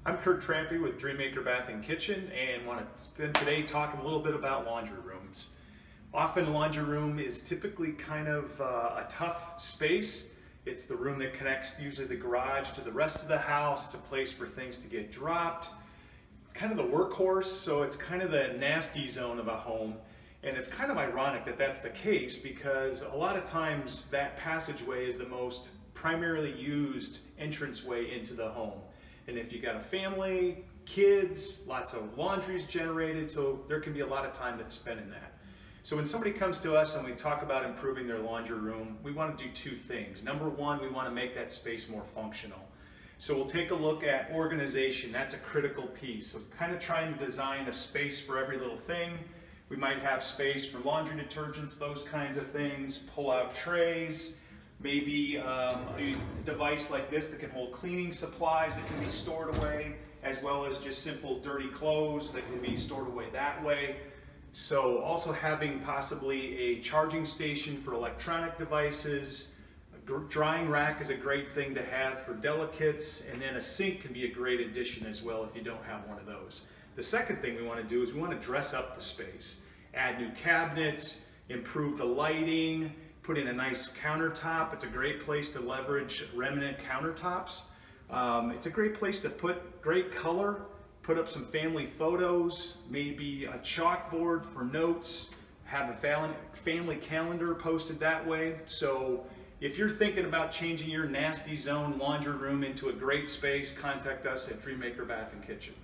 I'm Kurt Trampy with Dreammaker Bath and Kitchen and want to spend today talking a little bit about laundry rooms. Often a laundry room is typically kind of a tough space. It's the room that connects usually the garage to the rest of the house. It's a place for things to get dropped. Kind of the workhorse, so it's kind of the nasty zone of a home. And it's kind of ironic that that's the case because a lot of times that passageway is the most primarily used entranceway into the home. And if you got a family, kids, lots of laundry is generated, so there can be a lot of time that's spent in that. So when somebody comes to us and we talk about improving their laundry room, we want to do two things. Number one, we want to make that space more functional. So we'll take a look at organization. That's a critical piece. So kind of trying to design a space for every little thing. We might have space for laundry detergents, those kinds of things, pull-out trays, maybe a device like this that can hold cleaning supplies that can be stored away, as well as just simple dirty clothes that can be stored away that way. So also having possibly a charging station for electronic devices. A drying rack is a great thing to have for delicates, and then a sink can be a great addition as well if you don't have one of those. The second thing we want to do is we want to dress up the space. Add new cabinets, improve the lighting, put in a nice countertop. It's a great place to leverage remnant countertops. It's a great place to put great color, put up some family photos, maybe a chalkboard for notes, have a family calendar posted that way. So if you're thinking about changing your nasty zone laundry room into a great space, contact us at Dreammaker Bath and Kitchen.